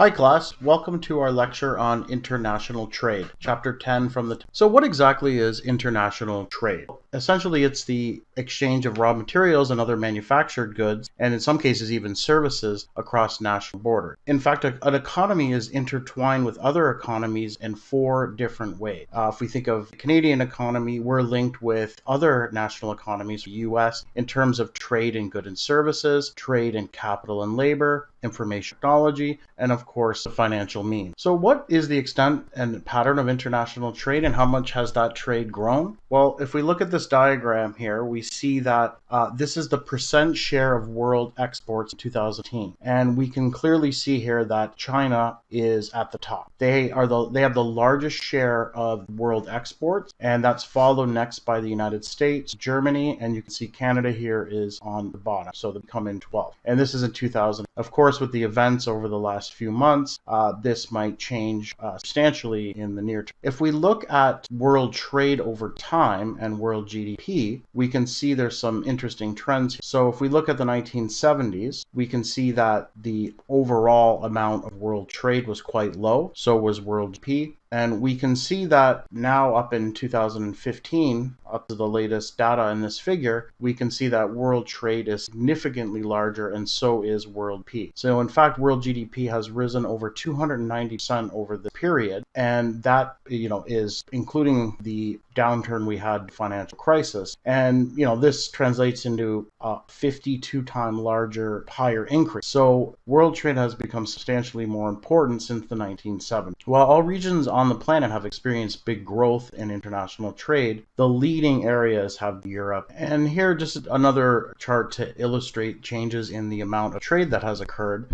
Hi class, welcome to our lecture on international trade, chapter 10 from the... So what exactly is international trade? Essentially, it's the exchange of raw materials and other manufactured goods, and in some cases even services, across national borders. In fact, an economy is intertwined with other economies in four different ways. If we think of the Canadian economy, we're linked with other national economies, the US, in terms of trade in goods and services, trade in capital and labor, information technology, and of course the financial means. So what is the extent and pattern of international trade, and how much has that trade grown? Well, if we look at this diagram here, we see that this is the percent share of world exports in 2010, and we can clearly see here that China is at the top. They have the largest share of world exports, and that's followed next by the United States, Germany, and you can see Canada here is on the bottom, so they come in 12. And this is in 2000. Of course, with the events over the last few months, this might change substantially in the near term. If we look at world trade over time and world GDP, we can see there's some interesting trends. So if we look at the 1970s, we can see that the overall amount of world trade was quite low. So was world GDP. And we can see that now up in 2015, up to the latest data in this figure, we can see that world trade is significantly larger, and so is world GDP. So in fact, world GDP has risen over 290% over the period, and that, is including the downturn we had, financial crisis. And, this translates into a 52-time larger, higher increase. So world trade has become substantially more important since the 1970s. While all regions on the planet have experienced big growth in international trade, the leading areas have Europe. And here, just another chart to illustrate changes in the amount of trade that has occurred.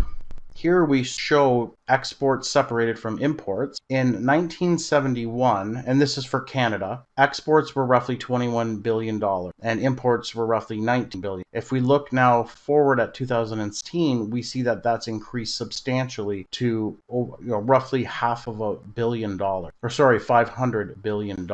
Here we show exports separated from imports. In 1971, and this is for Canada, exports were roughly $21 billion and imports were roughly $19 billion. If we look now forward at 2016, we see that that's increased substantially to roughly $500 billion. $500 billion.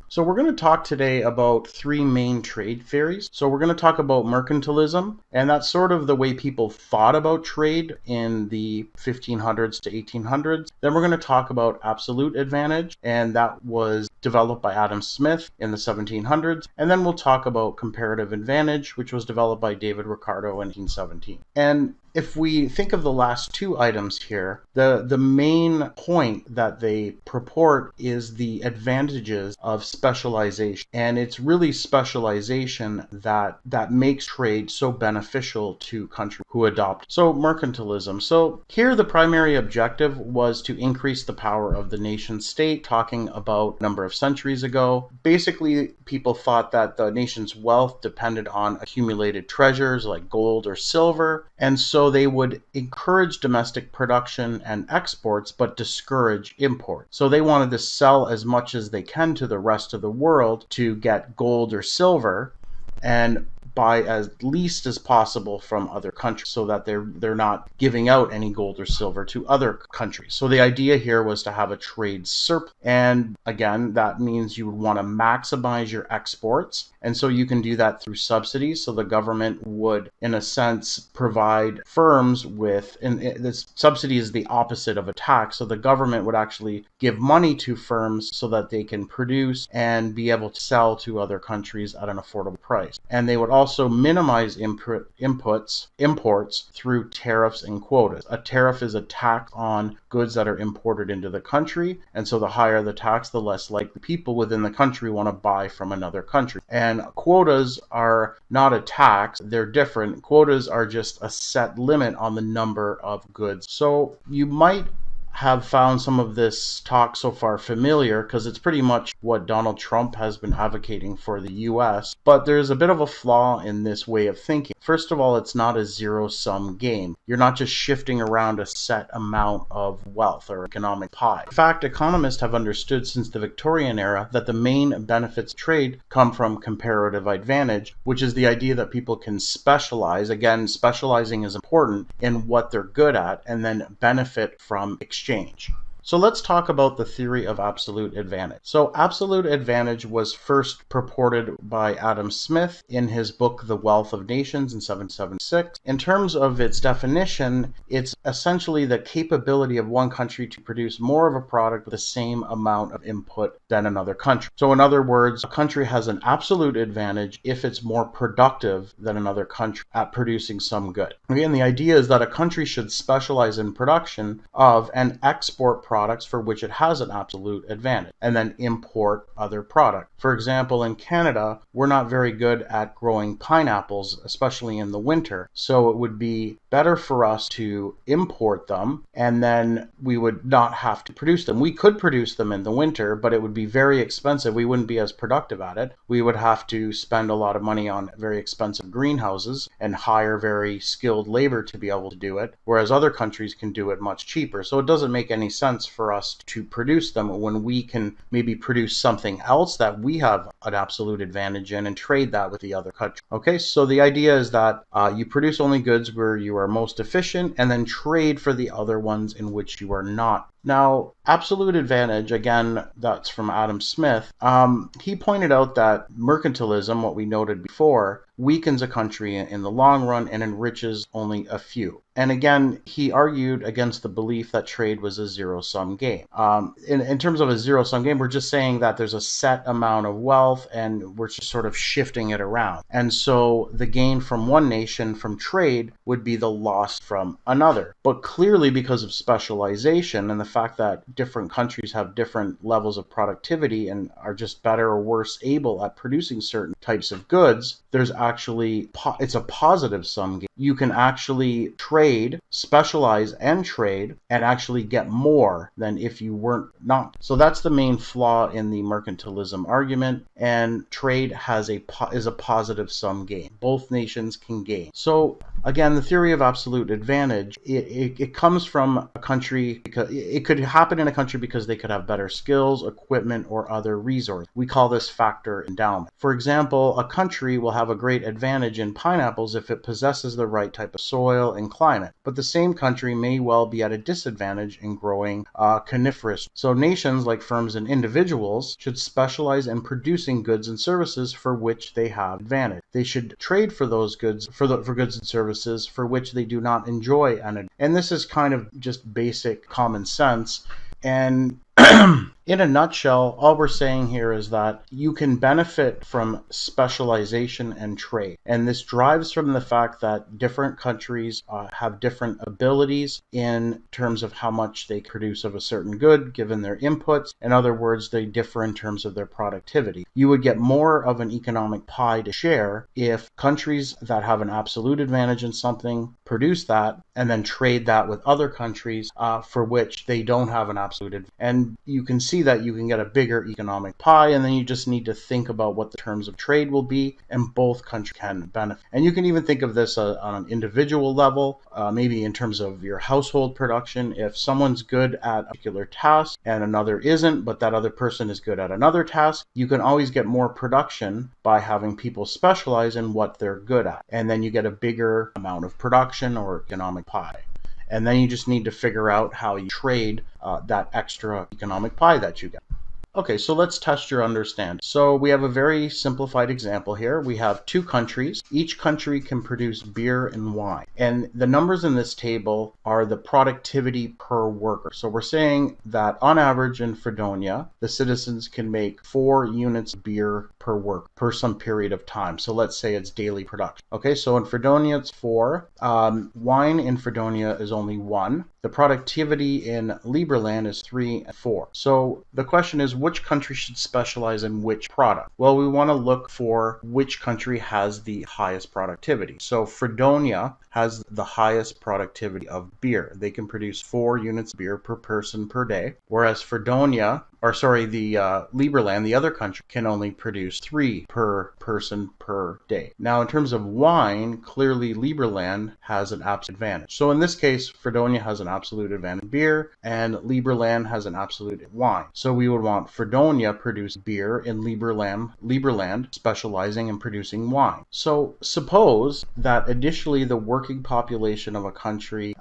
So we're going to talk today about three main trade theories. So we're going to talk about mercantilism, and that's sort of the way people thought about trade in the 1500s to 1800s. Then we're going to talk about absolute advantage, and that was developed by Adam Smith in the 1700s. And then we'll talk about comparative advantage, which was developed by David Ricardo in 1817. And if we think of the last two items here, the main point that they purport is the advantages of specialization. And it's really specialization that makes trade so beneficial to countries who adopt. So mercantilism. So here the primary objective was to increase the power of the nation state, talking about a number of centuries ago. Basically, people thought that the nation's wealth depended on accumulated treasures like gold or silver, and so they would encourage domestic production and exports, but discourage import. So they wanted to sell as much as they can to the rest of the world to get gold or silver, and buy as least as possible from other countries, so that they're not giving out any gold or silver to other countries. So the idea here was to have a trade surplus. And again, that means you would want to maximize your exports. And so you can do that through subsidies. So the government would, in a sense, provide firms with, and this subsidy is the opposite of a tax. So the government would actually give money to firms so that they can produce and be able to sell to other countries at an affordable price. And they would also minimize imports through tariffs and quotas. A tariff is a tax on goods that are imported into the country, and so the higher the tax, the less likely people within the country want to buy from another country. And quotas are not a tax, they're different. Quotas are just a set limit on the number of goods. So you might have found some of this talk so far familiar, because it's pretty much what Donald Trump has been advocating for the US. But there's a bit of a flaw in this way of thinking. First of all, it's not a zero-sum game. You're not just shifting around a set amount of wealth or economic pie. In fact, economists have understood since the Victorian era that the main benefits of trade come from comparative advantage, which is the idea that people can specialize. Again, specializing is important in what they're good at, and then benefit from exchange. So let's talk about the theory of absolute advantage. So absolute advantage was first purported by Adam Smith in his book The Wealth of Nations in 1776. In terms of its definition, it's essentially the capability of one country to produce more of a product with the same amount of input than another country. So in other words, a country has an absolute advantage if it's more productive than another country at producing some good. Again, the idea is that a country should specialize in production of and export products for which it has an absolute advantage, and then import other products. For example, in Canada, we're not very good at growing pineapples, especially in the winter, so it would be better for us to import them, and then we would not have to produce them. We could produce them in the winter, but it would be very expensive. We wouldn't be as productive at it. We would have to spend a lot of money on very expensive greenhouses and hire very skilled labor to be able to do it, whereas other countries can do it much cheaper. So it doesn't make any sense for us to produce them when we can maybe produce something else that we have an absolute advantage in and trade that with the other country. Okay, so the idea is that you produce only goods where you are most efficient and then trade for the other ones in which you are not. Now, absolute advantage, again, that's from Adam Smith. He pointed out that mercantilism, what we noted before, weakens a country in the long run and enriches only a few. And again, he argued against the belief that trade was a zero-sum game. In terms of a zero-sum game, we're just saying that there's a set amount of wealth and we're just sort of shifting it around. And so the gain from one nation from trade would be the loss from another. But clearly, because of specialization and the fact that different countries have different levels of productivity and are just better or worse able at producing certain types of goods, there's actually, it's a positive sum game. You can actually trade, specialize and trade, and actually get more than if you weren't not. So that's the main flaw in the mercantilism argument, and trade is a positive sum game. Both nations can gain. So again, the theory of absolute advantage, it comes from a country, because it could happen in a country because they could have better skills, equipment, or other resources. We call this factor endowment. For example, a country will have a great advantage in pineapples if it possesses the right type of soil and climate, but the same country may well be at a disadvantage in growing coniferous. So nations, like firms and individuals, should specialize in producing goods and services for which they have advantage. They should trade for those goods, for goods and services for which they do not enjoy an advantage. And this is kind of just basic common sense. And in a nutshell, all we're saying here is that you can benefit from specialization and trade. And this drives from the fact that different countries have different abilities in terms of how much they produce of a certain good, given their inputs. In other words, they differ in terms of their productivity. You would get more of an economic pie to share if countries that have an absolute advantage in something produce that and then trade that with other countries for which they don't have an absolute advantage. And you can see that you can get a bigger economic pie, and then you just need to think about what the terms of trade will be, and both countries can benefit. And you can even think of this on an individual level, maybe in terms of your household production. If someone's good at a particular task and another isn't, but that other person is good at another task, you can always get more production by having people specialize in what they're good at. And then you get a bigger amount of production or economic pie. And then you just need to figure out how you trade that extra economic pie that you get. Okay, so let's test your understanding. So we have a very simplified example here. We have two countries. Each country can produce beer and wine. And the numbers in this table are the productivity per worker. So we're saying that on average in Fredonia, the citizens can make 4 units of beer per worker per some period of time. So let's say it's daily production. Okay, so in Fredonia it's 4. Wine in Fredonia is only 1. The productivity in Liberland is 3 and 4. So the question is, which country should specialize in which product? Well, we want to look for which country has the highest productivity. So Fredonia has the highest productivity of beer. They can produce 4 units of beer per person per day, whereas the Liberland, the other country, can only produce 3 per person per day. Now, in terms of wine, clearly Liberland has an absolute advantage. So in this case, Fredonia has an absolute advantage in beer, and Liberland has an absolute in wine. So we would want Fredonia produce beer, and Liberland specializing in producing wine. So suppose that additionally the working population of a country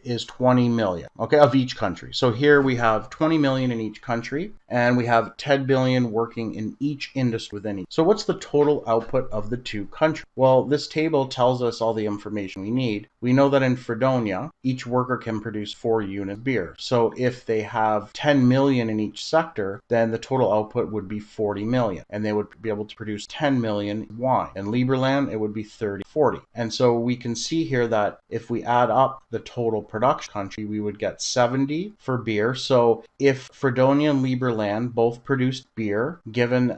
is 20 million, okay, of each country. So here we have 20 million in each country, and we have 10 billion working in each industry within each. So what's the total output of the 2 countries? Well, this table tells us all the information we need. We know that in Fredonia, each worker can produce 4 units of beer. So if they have 10 million in each sector, then the total output would be 40 million, and they would be able to produce 10 million wine. In Liberland, it would be 30-40. And so we can see here that if we add up the total production country, we would get 70 for beer. So if Fredonia and Liberland both produced beer, given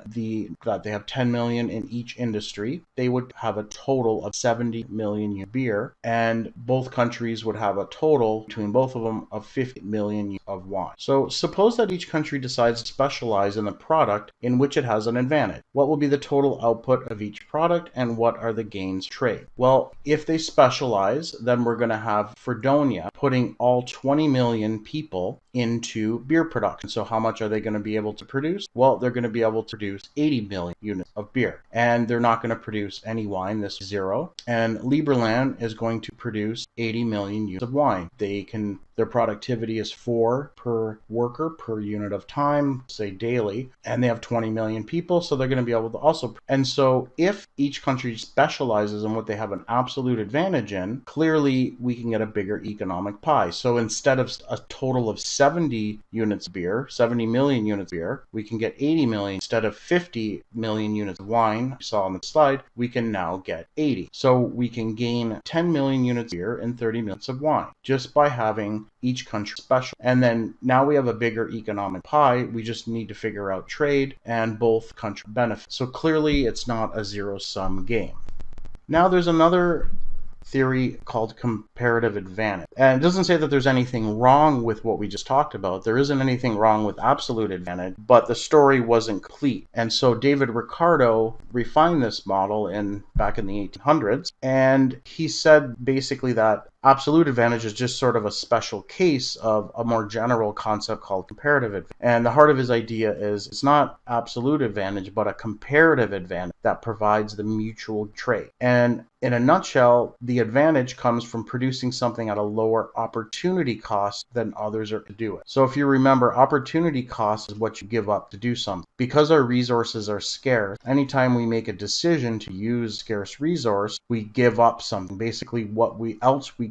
that they have 10 million in each industry, they would have a total of 70 million beer, and both countries would have a total between both of them of 50 million of wine. So suppose that each country decides to specialize in the product in which it has an advantage. What will be the total output of each product, and what are the gains trade? Well, if they specialize, then we're going to have Fredonia putting all 20 million people into beer production. So how much are they going to be able to produce? Well, they're going to be able to produce 80 million units of beer, and they're not going to produce any wine. This is 0. And Liberland is going to produce 80 million units of wine. Their productivity is 4 per worker per unit of time, say daily, and they have 20 million people, so they're going to be able to also. And so if each country specializes in what they have an absolute advantage in, clearly we can get a bigger economic pie. So instead of a total of 70 units of beer, 70 million units of beer, we can get 80 million. Instead of 50 million units of wine, we saw on the slide, we can now get 80. So we can gain 10 million units of beer and 30 minutes of wine just by having each country special. And then now we have a bigger economic pie. We just need to figure out trade, and both countries benefit. So clearly it's not a zero-sum game. Now there's another theory called comparative advantage. And it doesn't say that there's anything wrong with what we just talked about. There isn't anything wrong with absolute advantage, but the story wasn't complete. And so David Ricardo refined this model back in the 1800s, and he said basically that absolute advantage is just sort of a special case of a more general concept called comparative advantage. And the heart of his idea is it's not absolute advantage, but a comparative advantage that provides the mutual trade. And in a nutshell, the advantage comes from producing something at a lower opportunity cost than others are to do it. So if you remember, opportunity cost is what you give up to do something. Because our resources are scarce, anytime we make a decision to use scarce resource, we give up something. Basically what we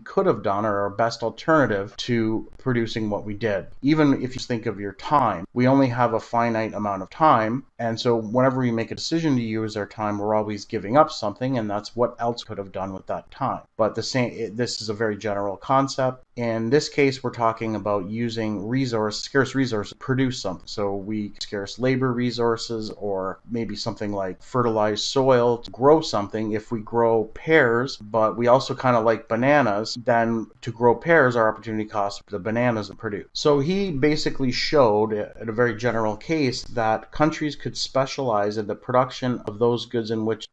could have done, or our best alternative to producing what we did. Even if you think of your time, we only have a finite amount of time, and so whenever we make a decision to use our time, we're always giving up something, and that's what else could have done with that time. But this is a very general concept. In this case, we're talking about using scarce resources to produce something. So scarce labor resources, or maybe something like fertilized soil to grow something. If we grow pears, but we also kind of like bananas, then to grow pears, our opportunity cost the bananas to produce. So he basically showed, in a very general case, that countries could specialize in the production of those goods in which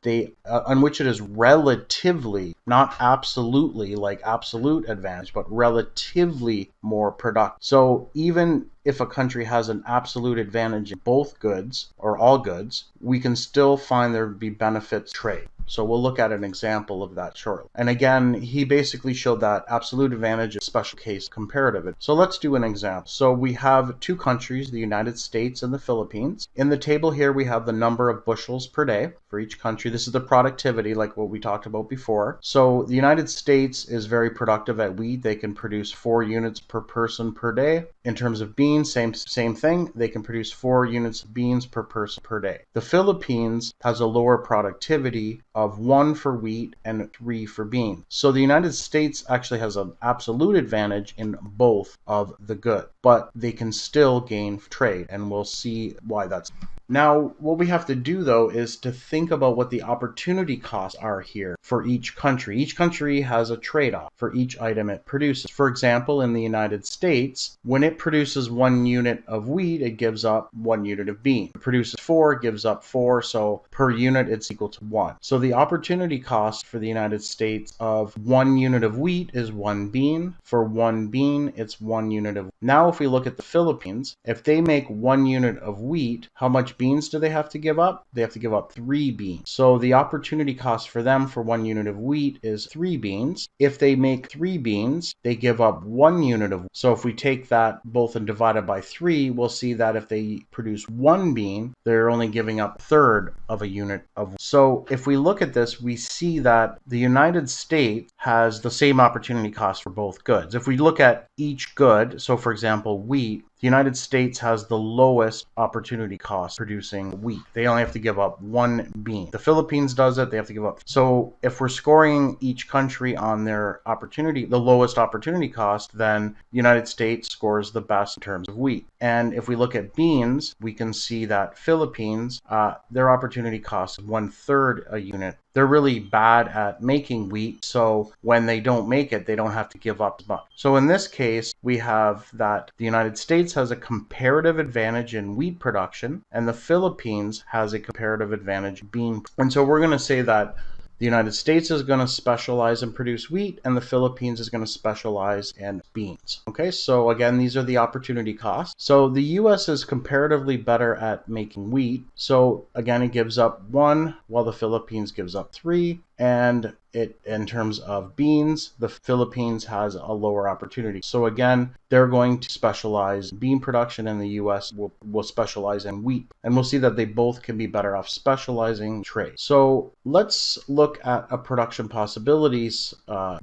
on which it is relatively, not absolutely like absolute advantage, but relatively more productive. So even if a country has an absolute advantage in both goods or all goods, we can still find there to be benefits trade. So we'll look at an example of that shortly. And again, he basically showed that absolute advantage is special case comparative. So let's do an example. So we have 2 countries, the United States and the Philippines. In the table here, we have the number of bushels per day for each country. This is the productivity, like what we talked about before. So the United States is very productive at wheat. They can produce 4 units per person per day. In terms of beans, same thing. They can produce 4 units of beans per person per day. The Philippines has a lower productivity of 1 for wheat and 3 for beans. So the United States actually has an absolute advantage in both of the goods, but they can still gain trade, and we'll see why that's. Now, what we have to do though is to think about what the opportunity costs are here for each country. Each country has a trade-off for each item it produces. For example, in the United States, when it produces 1 unit of wheat, it gives up 1 unit of bean. It produces 4, it gives up 4, so per unit it's equal to 1. So the opportunity cost for the United States of 1 unit of wheat is 1 bean. For 1 bean, it's 1 unit of wheat. Now if we look at the Philippines, if they make 1 unit of wheat, how much beans do they have to give up? They have to give up 3 beans. So the opportunity cost for them for 1 unit of wheat is 3 beans. If they make 3 beans, they give up 1 unit of wheat. So if we take that both and divide it by 3, we'll see that if they produce 1 bean, they're only giving up a third of a unit of wheat. So if we look at this, we see that the United States has the same opportunity cost for both goods. If we look at each good, so for example, wheat, the United States has the lowest opportunity cost producing wheat. They only have to give up 1 bean. The Philippines does it, they have to give up. So if we're scoring each country on their opportunity, the lowest opportunity cost, then the United States scores the best in terms of wheat. And if we look at beans, we can see that Philippines, their opportunity cost is 1/3 a unit. They're really bad at making wheat, so when they don't make it, they don't have to give up much. So in this case, we have that the United States has a comparative advantage in wheat production, and the Philippines has a comparative advantage in bean. And so we're going to say that the United States is going to specialize and produce wheat, and the Philippines is going to specialize in beans. Okay, so again, these are the opportunity costs. So the US is comparatively better at making wheat. So again, it gives up 1, while the Philippines gives up 3. And in terms of beans, the Philippines has a lower opportunity. So again, they're going to specialize in bean production, and the US will specialize in wheat. And we'll see that they both can be better off specializing in trade. So let's look at a production possibilities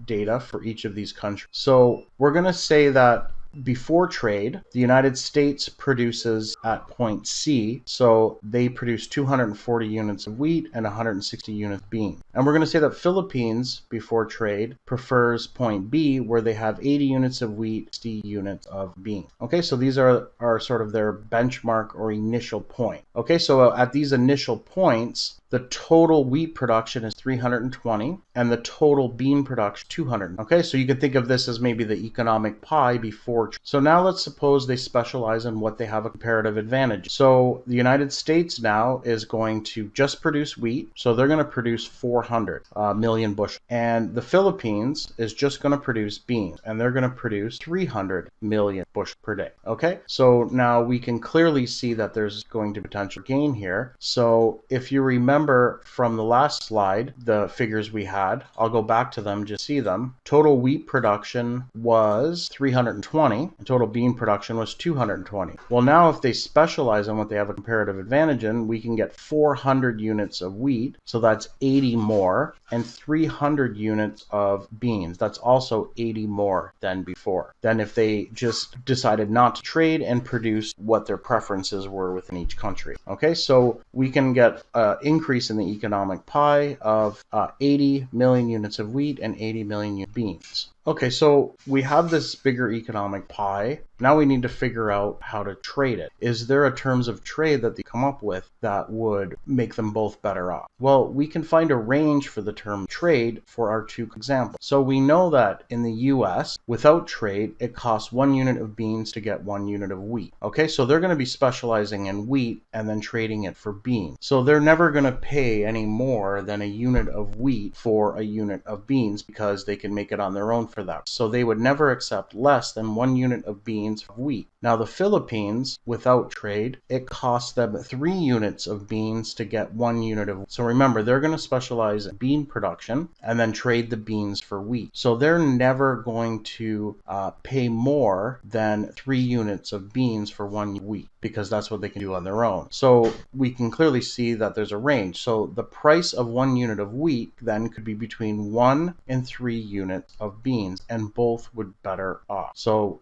data for each of these countries. So we're going to say that before trade, the United States produces at point C, so they produce 240 units of wheat and 160 units of bean. And we're going to say that Philippines, before trade, prefers point B, where they have 80 units of wheat, 60 units of bean. Okay, so these are sort of their benchmark or initial point. Okay, so at these initial points, the total wheat production is 320 and the total bean production 200. Okay, so you can think of this as maybe the economic pie before. So now let's suppose they specialize in what they have a comparative advantage. So the United States now is going to just produce wheat. So they're going to produce 400 million bushels. And the Philippines is just going to produce beans, and they're going to produce 300 million bushels per day. Okay, so now we can clearly see that there's going to be potential gain here. So if you remember from the last slide, the figures we had, I'll go back to them, just see them. Total wheat production was 320, and total bean production was 220. Well, now if they specialize on what they have a comparative advantage in, we can get 400 units of wheat, so that's 80 more, and 300 units of beans. That's also 80 more than before. Then if they just decided not to trade and produce what their preferences were within each country. Okay, so we can get an increase in the economic pie of 80 million units of wheat and 80 million units of beans. Okay, so we have this bigger economic pie. Now we need to figure out how to trade it. Is there a terms of trade that they come up with that would make them both better off? Well, we can find a range for the term trade for our two examples. So we know that in the US, without trade, it costs 1 unit of beans to get 1 unit of wheat. Okay, so they're going to be specializing in wheat and then trading it for beans. So they're never going to pay any more than a unit of wheat for a unit of beans because they can make it on their own for that. So they would never accept less than 1 unit of beans of wheat. Now the Philippines, without trade, it costs them 3 units of beans to get 1 unit of wheat. So remember, they're going to specialize in bean production and then trade the beans for wheat. So they're never going to pay more than 3 units of beans for 1 wheat, because that's what they can do on their own. So we can clearly see that there's a range. So the price of 1 unit of wheat then could be between 1 and 3 units of beans, and both would be better off. So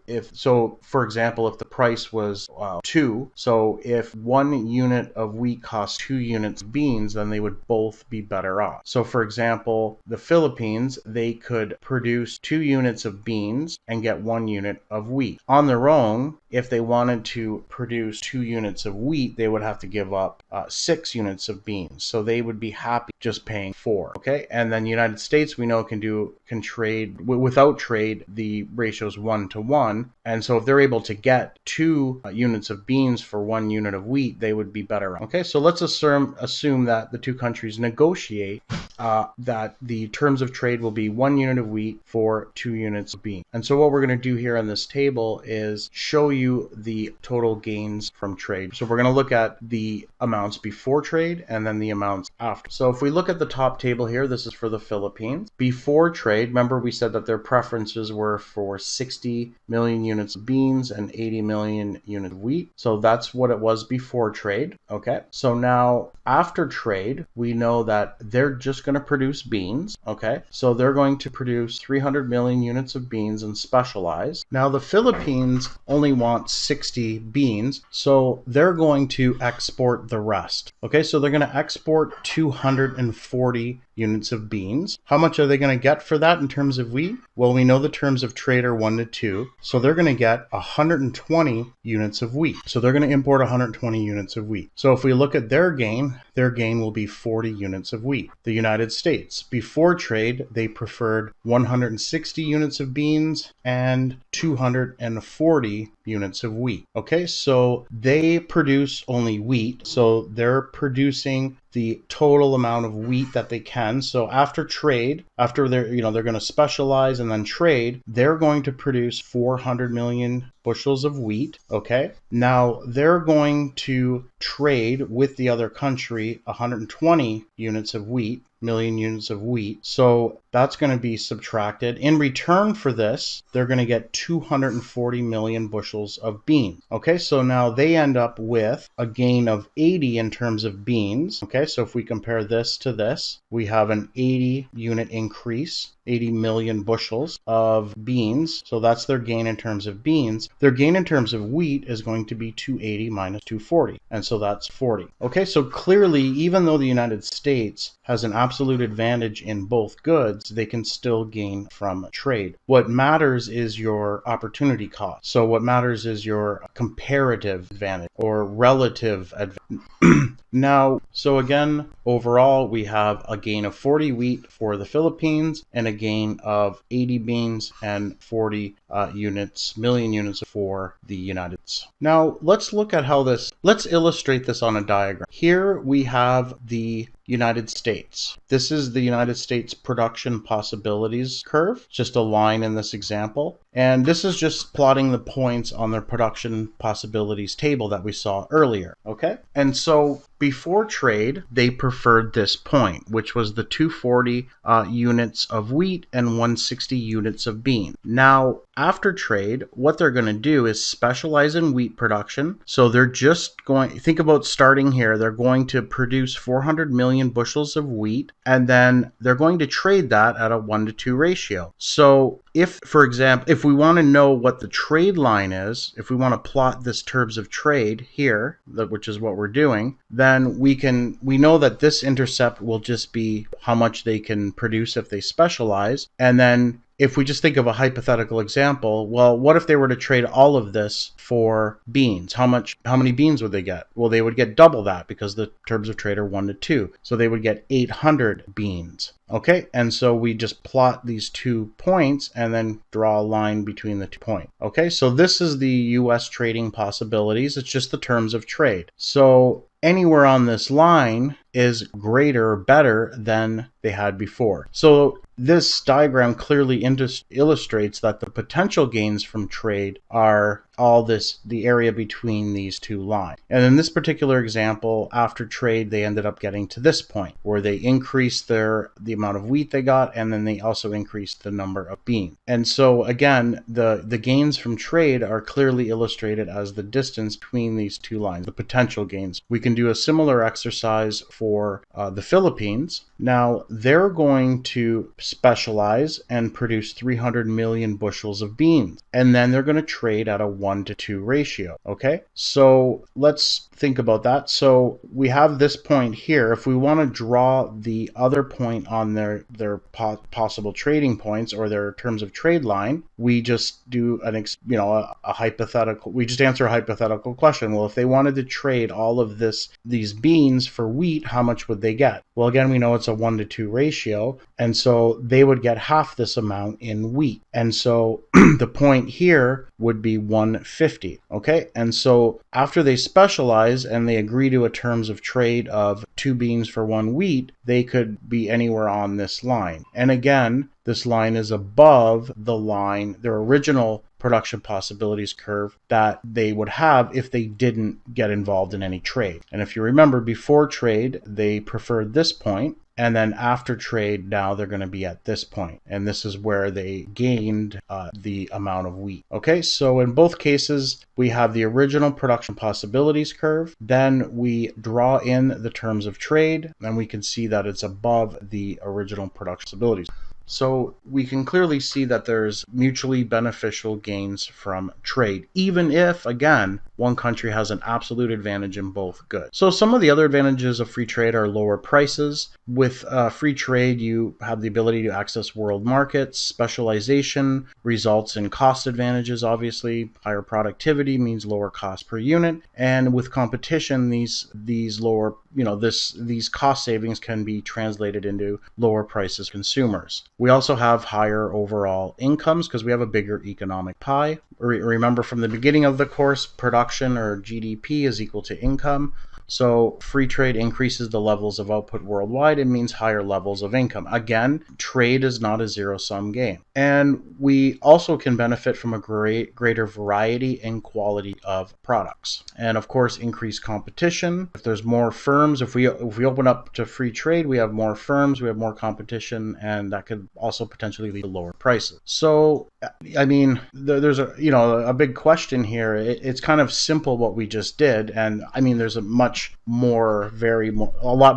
for example, example, if the price was 2, so if 1 unit of wheat costs 2 units of beans, then they would both be better off. So for example, the Philippines, they could produce 2 units of beans and get 1 unit of wheat. On their own, if they wanted to produce 2 units of wheat, they would have to give up 6 units of beans. So they would be happy just paying 4. Okay, and then the United States, we know, can trade without trade. The ratio is 1 to 1, and so if they're able to get 2 units of beans for 1 unit of wheat, they would be better. Okay, so let's assume that the two countries negotiate that the terms of trade will be 1 unit of wheat for 2 units of beans. And so what we're going to do here on this table is show you the total gains from trade. So we're going to look at the amounts before trade and then the amounts after. So if we look at the top table here, this is for the Philippines. Before trade, remember we said that their preferences were for 60 million units of beans and 80 million units of wheat. So that's what it was before trade. Okay, so now after trade, we know that they're just going to produce beans. Okay, so they're going to produce 300 million units of beans and specialize. Now the Philippines only want 60 beans, so they're going to export the rest. Okay, so they're going to export 240 units of beans. How much are they going to get for that in terms of wheat? Well, we know the terms of trade are 1 to 2, so they're going to get 120 units of wheat. So they're going to import 120 units of wheat. So if we look at their gain will be 40 units of wheat. The United States, before trade, they preferred 160 units of beans and 240 units of wheat. Okay, so they produce only wheat, so they're producing the total amount of wheat that they can. So after trade, after they're going to specialize and then trade, they're going to produce 400 million bushels of wheat. Okay, now they're going to trade with the other country 120 units of wheat, million units of wheat. So that's going to be subtracted. In return for this, they're going to get 240 million bushels of beans. Okay, so now they end up with a gain of 80 in terms of beans. Okay, so if we compare this to this, we have an 80 unit increase, 80 million bushels of beans. So that's their gain in terms of beans. Their gain in terms of wheat is going to be 280 minus 240. And so that's 40. Okay, so clearly, even though the United States has an absolute advantage in both goods, they can still gain from trade. What matters is your opportunity cost. So what matters is your comparative advantage or relative advantage. Now, so again, overall, we have a gain of 40 wheat for the Philippines and a gain of 80 beans and 40 million units for the United States. Now, let's look at let's illustrate this on a diagram. Here we have the United States. This is the United States production possibilities curve, just a line in this example. And this is just plotting the points on their production possibilities table that we saw earlier, okay? And so before trade, they preferred this point, which was the 240 units of wheat and 160 units of bean. Now, after trade, what they're going to do is specialize in wheat production. So they're just going, think about starting here, they're going to produce 400 million bushels of wheat, and then they're going to trade that at a 1 to 2 ratio. So if, for example, if we want to know what the trade line is, if we want to plot this terms of trade here, which is what we're doing, then we know that this intercept will just be how much they can produce if they specialize. And then if we just think of a hypothetical example, well, what if they were to trade all of this for beans? How many beans would they get? Well, they would get double that because the terms of trade are 1 to 2. So they would get 800 beans. Okay, and so we just plot these 2 points and then draw a line between the 2 points. Okay, so this is the US trading possibilities. It's just the terms of trade. So anywhere on this line is greater or better than they had before. So this diagram clearly illustrates that the potential gains from trade are the area between these 2 lines. And in this particular example, after trade, they ended up getting to this point where they increased the amount of wheat they got, and then they also increased the number of beans. And so again, the gains from trade are clearly illustrated as the distance between these 2 lines, the potential gains. We can do a similar exercise for the Philippines. Now they're going to specialize and produce 300 million bushels of beans, and then they're going to trade at a 1-to-2 ratio. Okay, so let's think about that. So we have this point here. If we want to draw the other point on their possible trading points or their terms of trade line, we just do a hypothetical. We just answer a hypothetical question. Well, if they wanted to trade all of these beans for wheat, how much would they get? Well, again, we know it's a 1-to-2 ratio, and so they would get half this amount in wheat. And so the point here would be 150. Okay, and so after they specialize and they agree to a terms of trade of 2 beans for 1 wheat, they could be anywhere on this line. And again, this line is above the line, their original production possibilities curve that they would have if they didn't get involved in any trade. And if you remember, before trade, they preferred this point. And then after trade, now they're going to be at this point. And this is where they gained the amount of wheat. Okay, so in both cases, we have the original production possibilities curve. Then we draw in the terms of trade, and we can see that it's above the original production possibilities. So we can clearly see that there's mutually beneficial gains from trade, even if, again, one country has an absolute advantage in both goods. So some of the other advantages of free trade are lower prices. With free trade, you have the ability to access world markets. Specialization results in cost advantages, obviously. Higher productivity means lower cost per unit. And with competition, these cost savings can be translated into lower prices to consumers. We also have higher overall incomes because we have a bigger economic pie. Remember from the beginning of the course, production or GDP is equal to income. So free trade increases the levels of output worldwide. It means higher levels of income. Again, trade is not a zero-sum game. And we also can benefit from a greater variety and quality of products. And of course, increased competition. If there's more firms, if we open up to free trade, we have more firms, we have more competition, and that could also potentially lead to lower prices. So, I mean, there's a big question here. It's kind of simple what we just did, and I mean, there's a lot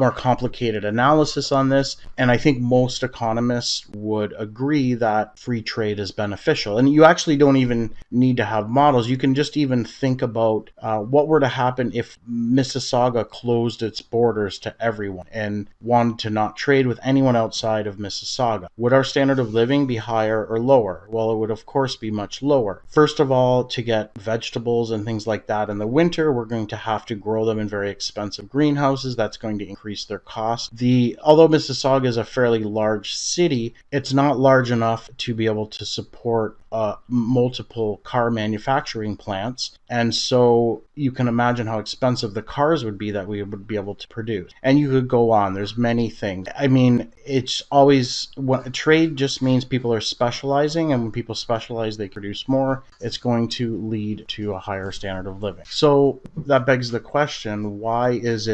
more complicated analysis on this, and I think most economists would agree that free trade is beneficial. And you actually don't even need to have models. You can just even think about what were to happen if Mississauga closed its borders to everyone and wanted to not trade with anyone outside of Mississauga. Would our standard of living be higher or lower? Well, it would of course be much lower. First of all, to get vegetables and things like that in the winter, we're going to have to grow them in very expensive greenhouses. That's going to increase their cost. Although Mississauga is a fairly large city, it's not large enough to be able to support multiple car manufacturing plants. And so you can imagine how expensive the cars would be that we would be able to produce. And you could go on. There's many things. I mean, it's always, trade just means people are specializing, and when people specialize, they produce more. It's going to lead to a higher standard of living. So that begs the question, why is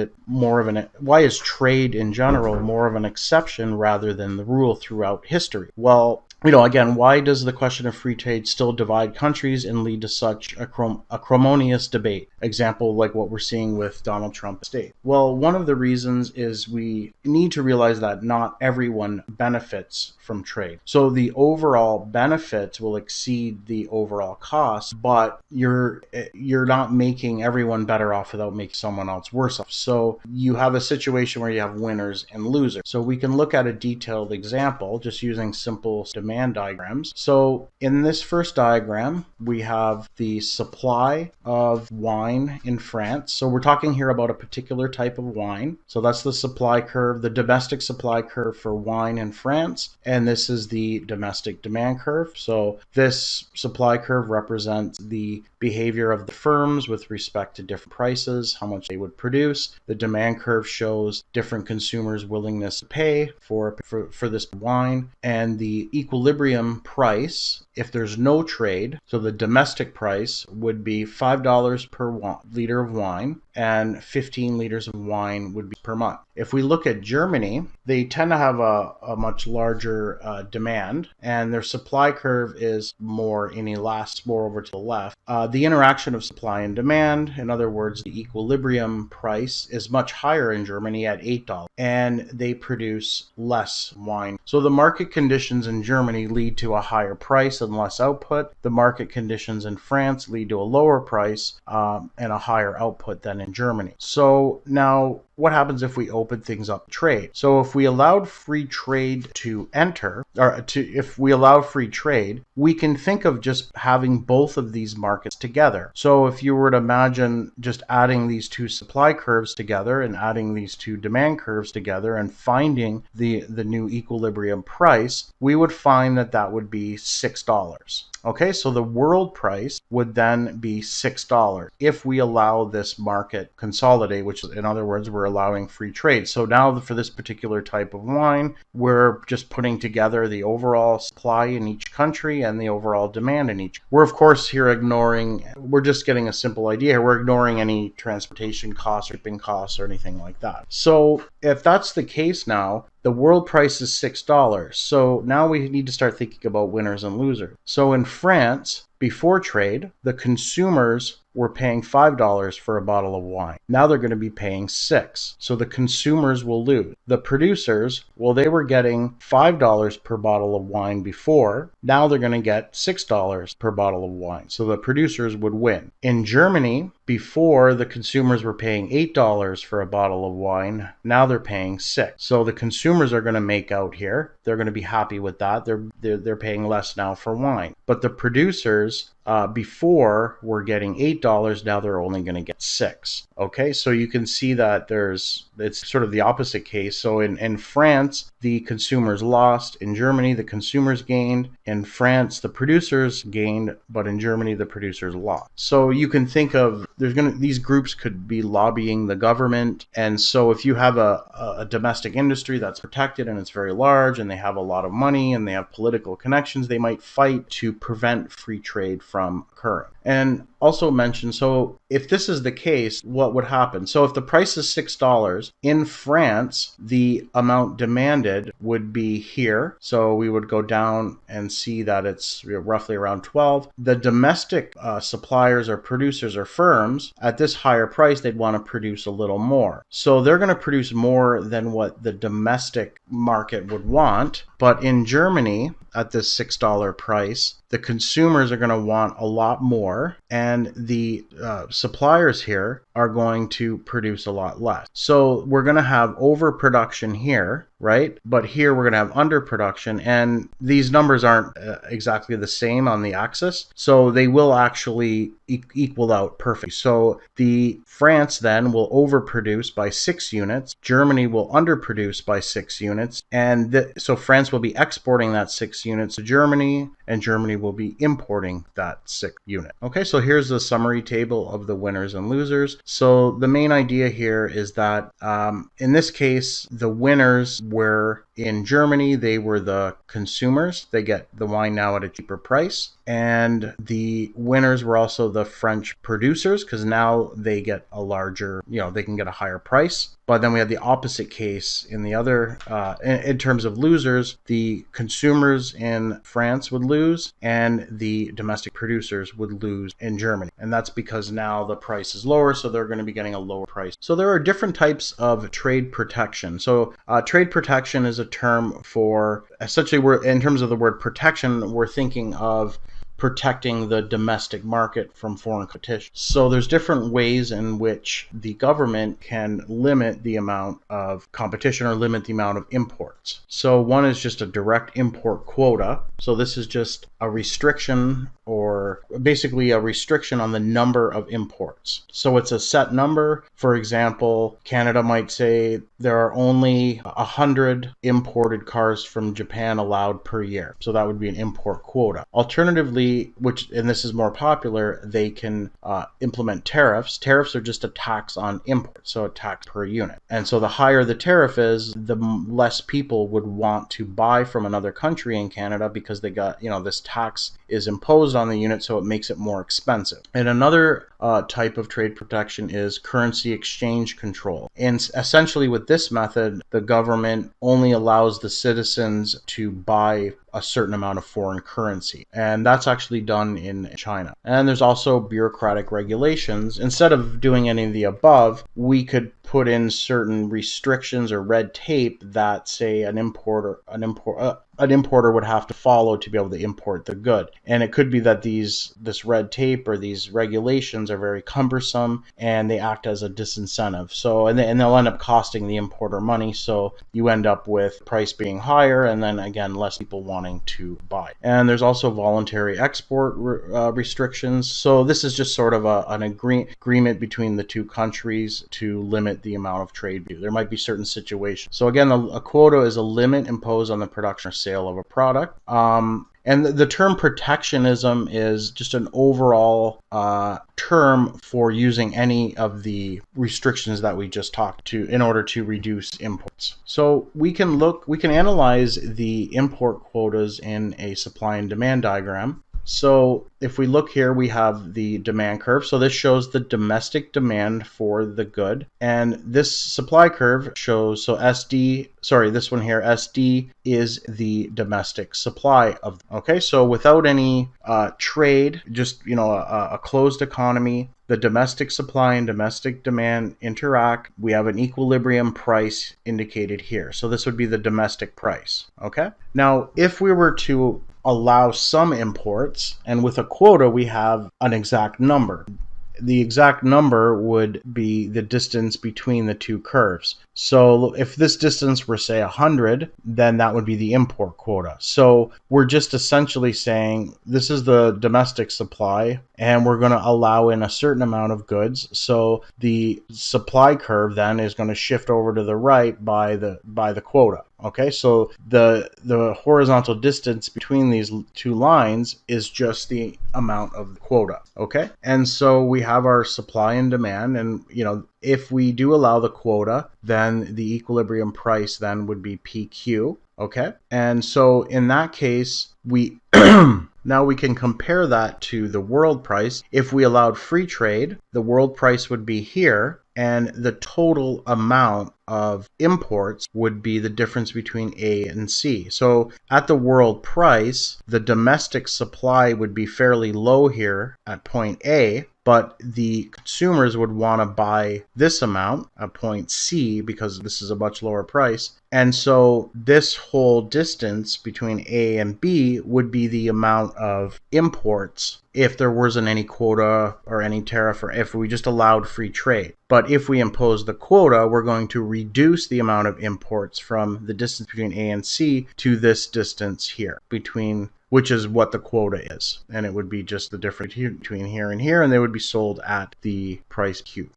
trade in general more of an exception rather than the rule throughout history? Well, again, why does the question of free trade still divide countries and lead to such a acrimonious debate? Example, like what we're seeing with Donald Trump's state. Well, one of the reasons is we need to realize that not everyone benefits from trade. So the overall benefits will exceed the overall cost, but you're not making everyone better off without making someone else worse off. So you have a situation where you have winners and losers. So we can look at a detailed example just using simple demand diagrams. So in this first diagram, we have the supply of wine in France. So we're talking here about a particular type of wine. So that's the supply curve, the domestic supply curve for wine in France. And this is the domestic demand curve. So this supply curve represents the behavior of the firms with respect to different prices, how much they would produce. The demand curve shows different consumers' willingness to pay for this wine, and the equilibrium price, if there's no trade, so the domestic price would be $5 per liter of wine, and 15 liters of wine would be per month. If we look at Germany, they tend to have a much larger demand, and their supply curve is more inelastic, more over to the left. The interaction of supply and demand, in other words, the equilibrium price, is much higher in Germany at $8, and they produce less wine. So the market conditions in Germany lead to a higher price and less output. The market conditions in France lead to a lower price and a higher output than in Germany. So now, what happens if we open things up to trade? So if we allowed free trade to enter, if we allow free trade, we can think of just having both of these markets together. So if you were to imagine just adding these two supply curves together and adding these two demand curves together and finding the new equilibrium price, we would find that that would be $6. Okay, so the world price would then be $6 if we allow this market consolidate, which in other words, we're allowing free trade. So now for this particular type of wine, we're just putting together the overall supply in each country and the overall demand in each. We're of course here we're just getting a simple idea here. We're ignoring any transportation costs, shipping costs, or anything like that. So if that's the case now, the world price is $6. So now we need to start thinking about winners and losers. So in France, before trade, the consumers were paying $5 for a bottle of wine. Now they're going to be paying $6. So the consumers will lose. The producers, well, they were getting $5 per bottle of wine before. Now they're going to get $6 per bottle of wine. So the producers would win. In Germany, before, the consumers were paying $8 for a bottle of wine. Now they're paying $6. So the consumers are going to make out here. They're going to be happy with that. They're paying less now for wine. But the producers before were getting $8, now they're only going to get $6. Okay, so you can see that it's sort of the opposite case. So in France, the consumers lost. In Germany, the consumers gained. In France, the producers gained, but in Germany, the producers lost. So you can think of these groups could be lobbying the government. And so if you have a domestic industry that's protected and it's very large and they have a lot of money and they have political connections, they might fight to prevent free trade from occurring. And also mention, so if this is the case, what would happen? So if the price is $6, in France, the amount demanded would be here. So we would go down and see that it's roughly around 12. The domestic suppliers or producers or firms, at this higher price, they'd want to produce a little more. So they're going to produce more than what the domestic market would want. But in Germany, at this $6 price, the consumers are going to want a lot more, and the suppliers here are going to produce a lot less. So we're going to have overproduction here, right? But here we're going to have underproduction, and these numbers aren't exactly the same on the axis, so they will actually equal out perfectly. So the France then will overproduce by 6 units, Germany will underproduce by 6 units, and so France will be exporting that 6 units to Germany, and Germany will be importing that 6 unit. Okay, so here's the summary table of the winners and losers. So the main idea here is that in this case, the winners were in Germany, they were the consumers. They get the wine now at a cheaper price. And the winners were also the French producers, because now they get a larger, they can get a higher price. But then we have the opposite case in the other, in terms of losers, the consumers in France would lose and the domestic producers would lose in Germany. And that's because now the price is lower, so they're going to be getting a lower price. So there are different types of trade protection. So trade protection is a term for, essentially, in terms of the word protection, we're thinking of protecting the domestic market from foreign competition. So there's different ways in which the government can limit the amount of competition or limit the amount of imports. So one is just a direct import quota. So this is just a restriction, or basically a restriction on the number of imports. So it's a set number. For example, Canada might say there are only 100 imported cars from Japan allowed per year. So that would be an import quota. Alternatively, and this is more popular, they can implement tariffs. Tariffs are just a tax on imports, so a tax per unit. And so the higher the tariff is, the less people would want to buy from another country in Canada, because they got, this tax is imposed on the unit, so it makes it more expensive. And another type of trade protection is currency exchange control. And essentially with this method, the government only allows the citizens to buy a certain amount of foreign currency. And that's actually done in China. And there's also bureaucratic regulations. Instead of doing any of the above, we could put in certain restrictions or red tape that, say, an importer would have to follow to be able to import the good. And it could be that this red tape or these regulations are very cumbersome and they act as a disincentive. So and they'll end up costing the importer money. So you end up with price being higher and then again less people wanting to buy. And there's also voluntary export restrictions. So this is just sort of an agreement between the two countries to limit the amount of trade. There might be certain situations. So again, a quota is a limit imposed on the production or sale of a product. And the term protectionism is just an overall term for using any of the restrictions that we just talked to in order to reduce imports. So we can analyze the import quotas in a supply and demand diagram. So if we look here, we have the demand curve. So this shows the domestic demand for the good. And this supply curve shows, this one here, SD is the domestic supply of, okay? So without any trade, just, a closed economy, the domestic supply and domestic demand interact. We have an equilibrium price indicated here. So this would be the domestic price, okay? Now, if we were to allow some imports, and with a quota we have an exact number. The exact number would be the distance between the two curves. So if this distance were, say, 100, then that would be the import quota. So we're just essentially saying this is the domestic supply, and we're going to allow in a certain amount of goods. So the supply curve then is going to shift over to the right by the quota. Okay, so the horizontal distance between these two lines is just the amount of the quota. Okay, and so we have our supply and demand, and if we do allow the quota, then the equilibrium price then would be PQ. Okay, and so in that case, we now we can compare that to the world price. If we allowed free trade, the world price would be here, and the total amount of imports would be the difference between A and C. So at the world price, the domestic supply would be fairly low here at point A, but the consumers would want to buy this amount at point C because this is a much lower price. And so this whole distance between A and B would be the amount of imports if there wasn't any quota or any tariff, or if we just allowed free trade. But if we impose the quota, we're going to reduce the amount of imports from the distance between A and C to this distance here, which is what the quota is. And it would be just the difference between here, and they would be sold at the price Q.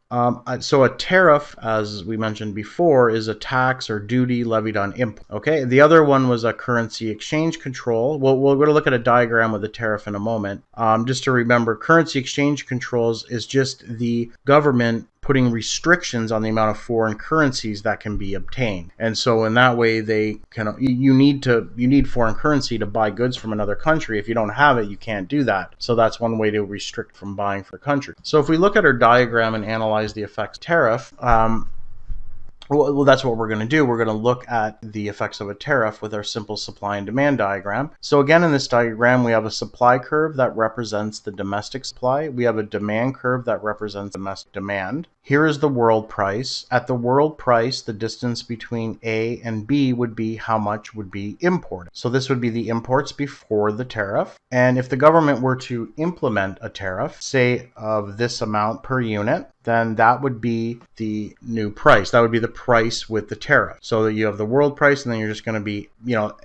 So a tariff, as we mentioned before, is a tax or duty levied on import. Okay, the other one was a currency exchange control. Well, we're going to look at a diagram with a tariff in a moment. Just to remember, currency exchange controls is just the government putting restrictions on the amount of foreign currencies that can be obtained. And so in that way, you need foreign currency to buy goods from another country. If you don't have it, you can't do that. So that's one way to restrict from buying for a country. So if we look at our diagram and analyze the effects of tariff, well, that's what we're going to do. We're going to look at the effects of a tariff with our simple supply and demand diagram. So again, in this diagram, we have a supply curve that represents the domestic supply. We have a demand curve that represents domestic demand. Here is the world price. At the world price, the distance between A and B would be how much would be imported. So this would be the imports before the tariff. And if the government were to implement a tariff, say of this amount per unit, then that would be the new price. That would be the price with the tariff. So that you have the world price, and then you're just going to be,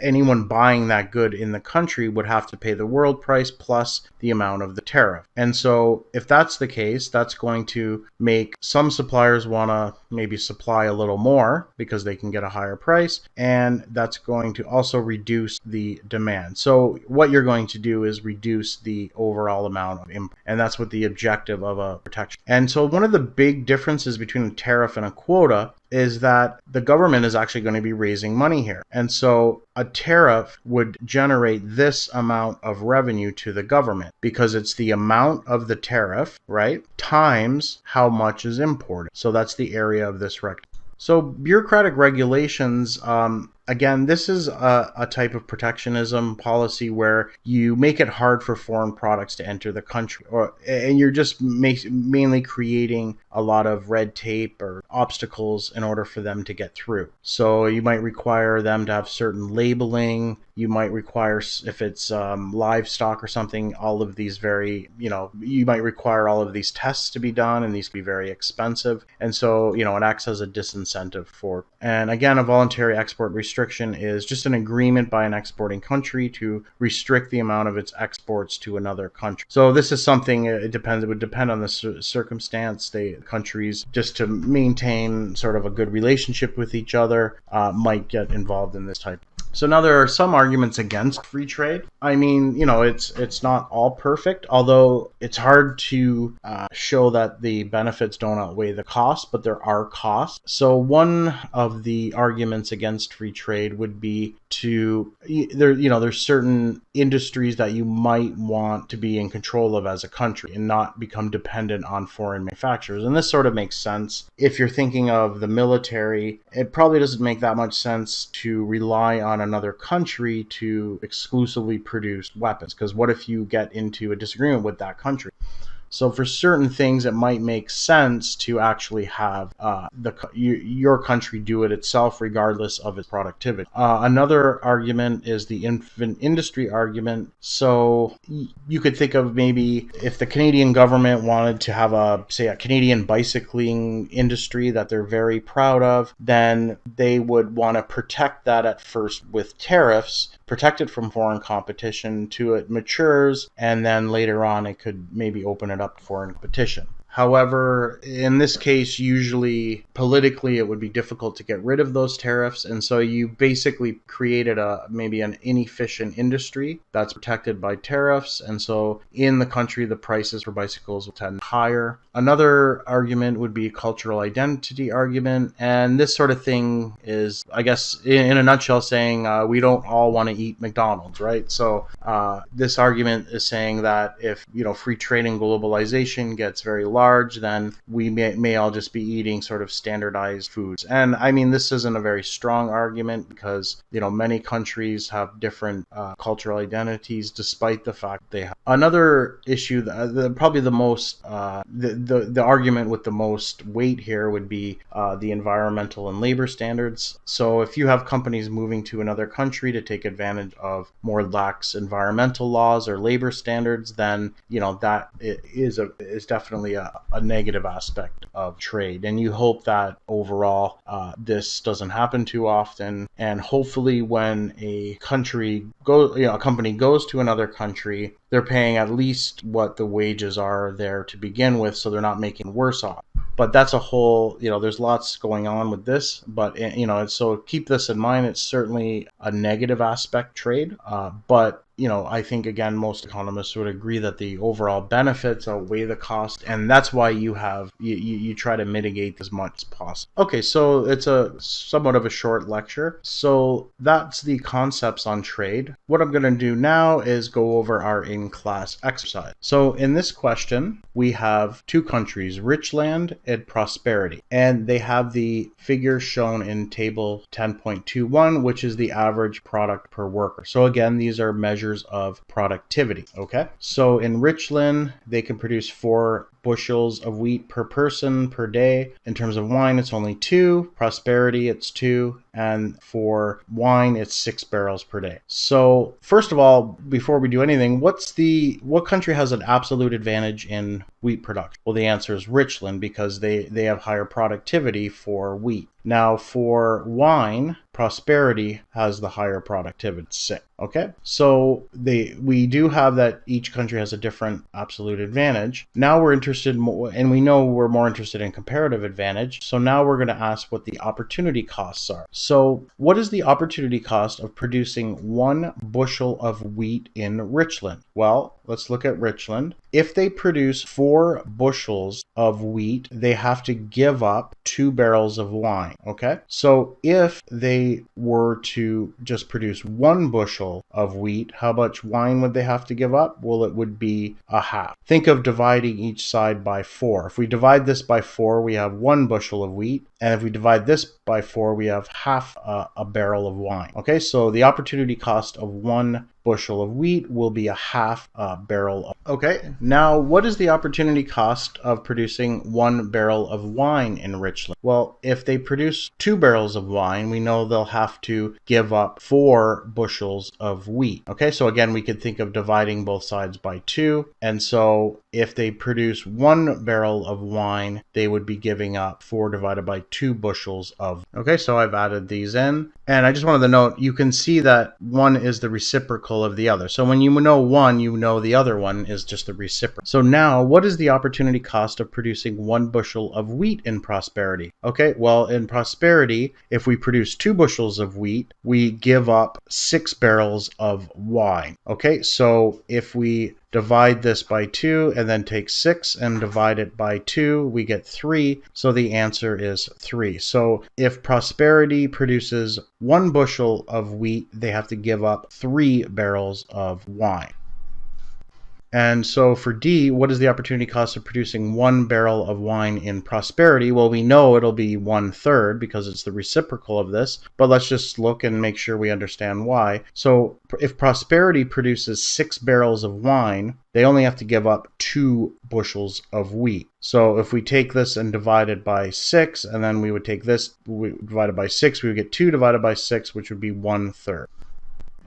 anyone buying that good in the country would have to pay the world price plus the amount of the tariff. And so if that's the case, that's going to make some suppliers want to maybe supply a little more because they can get a higher price, and that's going to also reduce the demand. So what you're going to do is reduce the overall amount of import, and that's what the objective of a protection. And so one one of the big differences between a tariff and a quota is that the government is actually going to be raising money here. And so a tariff would generate this amount of revenue to the government because it's the amount of the tariff, right, times how much is imported. So that's the area of this rectangle. So bureaucratic regulations, again, this is a type of protectionism policy where you make it hard for foreign products to enter the country, and you're just mainly creating a lot of red tape or obstacles in order for them to get through. So you might require them to have certain labeling. You might require, if it's livestock or something, all of these you might require all of these tests to be done, and these can be very expensive. And so, it acts as a disincentive for. And again, a voluntary export restriction is just an agreement by an exporting country to restrict the amount of its exports to another country. So this is something, it would depend on the circumstance. Countries, just to maintain sort of a good relationship with each other, might get involved in this type. So now there are some arguments against free trade. I mean, it's not all perfect, although it's hard to show that the benefits don't outweigh the costs, but there are costs. So one of the arguments against free trade would be there's certain industries that you might want to be in control of as a country and not become dependent on foreign manufacturers. And this sort of makes sense. If you're thinking of the military, it probably doesn't make that much sense to rely on another country to exclusively produce weapons, because what if you get into a disagreement with that country? So for certain things, it might make sense to actually have your country do it itself, regardless of its productivity. Another argument is the infant industry argument. So you could think of maybe if the Canadian government wanted to have a Canadian bicycling industry that they're very proud of, then they would want to protect that at first with tariffs, protect it from foreign competition till it matures, and then later on it could maybe open it up to foreign competition. However, in this case, usually politically it would be difficult to get rid of those tariffs, and so you basically created maybe an inefficient industry that's protected by tariffs, and so in the country the prices for bicycles will tend higher. Another argument would be a cultural identity argument, and this sort of thing is, I guess, in a nutshell, saying we don't all want to eat McDonald's, right? So this argument is saying that if free trade and globalization gets very large, then we may all just be eating sort of standardized foods. And I mean, this isn't a very strong argument because many countries have different cultural identities, despite the fact they have. Another issue, probably the most the argument with the most weight here would be the environmental and labor standards. So if you have companies moving to another country to take advantage of more lax environmental laws or labor standards, then that is definitely a negative aspect of trade. And you hope that overall this doesn't happen too often. And hopefully when a company goes to another country, they're paying at least what the wages are there to begin with, so they're not making worse off. But that's a whole, there's lots going on with this, but so keep this in mind. It's certainly a negative aspect trade, but I think, again, most economists would agree that the overall benefits outweigh the cost, and that's why you try to mitigate as much as possible. Okay, so it's a somewhat of a short lecture. So that's the concepts on trade. What I'm going to do now is go over our in-class exercise. So in this question, we have two countries, rich land and prosperity, and they have the figures shown in table 10.21, which is the average product per worker. So again, these are measures of productivity. Okay, so in Richland, they can produce 4 bushels of wheat per person per day. In terms of wine, it's only 2. Prosperity, it's 2. And for wine, it's 6 barrels per day. So first of all, before we do anything, what country has an absolute advantage in wheat production? Well, the answer is Richland, because they have higher productivity for wheat. Now for wine, prosperity has the higher productivity, 6. Okay, so we do have that each country has a different absolute advantage. Now we're interested more, and we know we're more interested in comparative advantage. So now we're going to ask what the opportunity costs are. So what is the opportunity cost of producing 1 bushel of wheat in Richland? Well, let's look at Richland. If they produce 4 bushels of wheat, they have to give up 2 barrels of wine. Okay, so if they were to just produce 1 bushel of wheat, how much wine would they have to give up? Well, it would be a half. Think of dividing each side by 4. If we divide this by 4, we have 1 bushel of wheat. And if we divide this by 4, we have half a barrel of wine. Okay, so the opportunity cost of 1 bushel of wheat will be a half barrel of. Okay, now what is the opportunity cost of producing 1 barrel of wine in Richland? Well, if they produce 2 barrels of wine, we know they'll have to give up 4 bushels of wheat. Okay, so again, we could think of dividing both sides by 2. And so if they produce 1 barrel of wine, they would be giving up 4 divided by 2 bushels of. Okay, so I've added these in. And I just wanted to note, you can see that one is the reciprocal of the other. So when you know one, you know the other one is just the reciprocal. So now, what is the opportunity cost of producing 1 bushel of wheat in Prosperity? Okay, well, in Prosperity, if we produce 2 bushels of wheat, we give up 6 barrels of wine. Okay, so if we divide this by 2 and then take 6 and divide it by 2, we get 3. So the answer is 3. So if Prosperity produces 1 bushel of wheat, they have to give up 3 barrels of wine. And so for D, what is the opportunity cost of producing 1 barrel of wine in Prosperity? Well, we know it'll be 1/3 because it's the reciprocal of this, but let's just look and make sure we understand why. So if Prosperity produces 6 barrels of wine, they only have to give up 2 bushels of wheat. So if we take this and divide it by 6, and then we would take this divided by 6, we would get 2 divided by 6, which would be 1/3.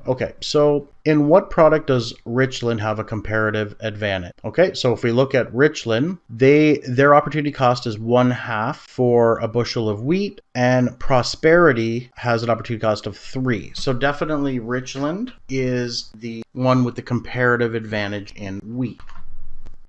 Okay, so in what product does Richland have a comparative advantage? Okay, so if we look at Richland, their opportunity cost is 1/2 for a bushel of wheat, and Prosperity has an opportunity cost of 3. So definitely Richland is the one with the comparative advantage in wheat.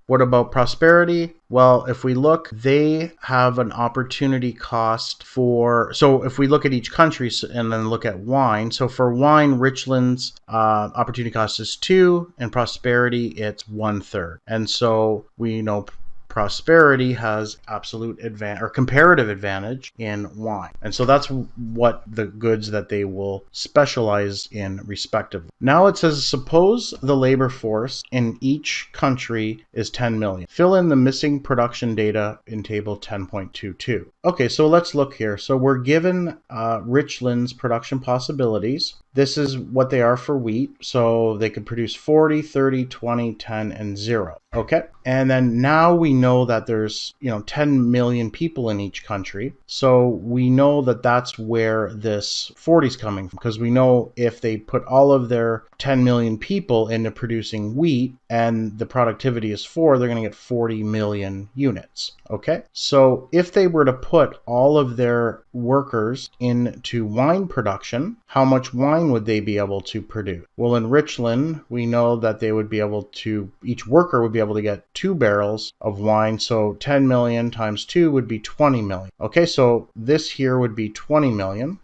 What about Prosperity? Well, if we look, they have an opportunity cost for, so if we look at each country and then look at wine, so for wine, Richland's opportunity cost is 2, and Prosperity, it's 1/3. And so we know Prosperity has absolute advantage or comparative advantage in wine. And so that's what the goods that they will specialize in respectively. Now it says, suppose the labor force in each country is 10 million. Fill in the missing production data in table 10.22. Okay, so let's look here. So we're given Richland's production possibilities. This is what they are for wheat. So they could produce 40, 30, 20, 10, and 0. Okay. And then now we know that there's, 10 million people in each country. So we know that that's where this 40 is coming from, because we know if they put all of their 10 million people into producing wheat and the productivity is 4, they're going to get 40 million units. Okay. So if they were to put all of their workers into wine production, how much wine would they be able to produce? Well, in Richland, we know that they would be able to, each worker would be able to get 2 barrels of wine. So 10 million times 2 would be 20 million. Okay, so this here would be 20 million.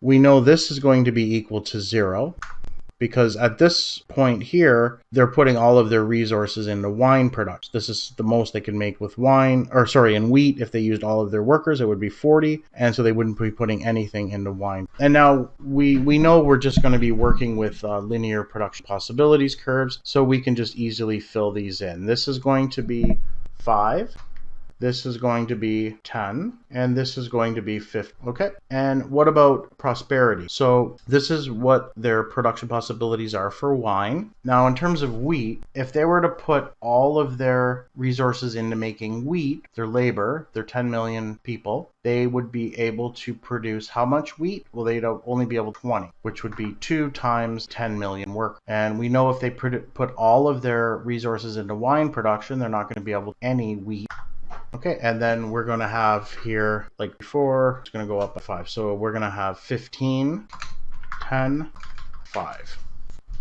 We know this is going to be equal to 0. Because at this point here, they're putting all of their resources into wine production. This is the most they can make with wine, in wheat. If they used all of their workers, it would be 40. And so they wouldn't be putting anything into wine. And now we know we're just going to be working with linear production possibilities curves. So we can just easily fill these in. This is going to be 5. This is going to be 10, and this is going to be 50. Okay, and what about Prosperity? So this is what their production possibilities are for wine. Now, in terms of wheat, if they were to put all of their resources into making wheat, their labor, their 10 million people, they would be able to produce how much wheat? Well, they'd only be able to 20, which would be 2 times 10 million workers. And we know if they put all of their resources into wine production, they're not going to be able to any wheat. Okay, and then we're going to have here, like before, it's going to go up by 5. So we're going to have 15, 10, 5.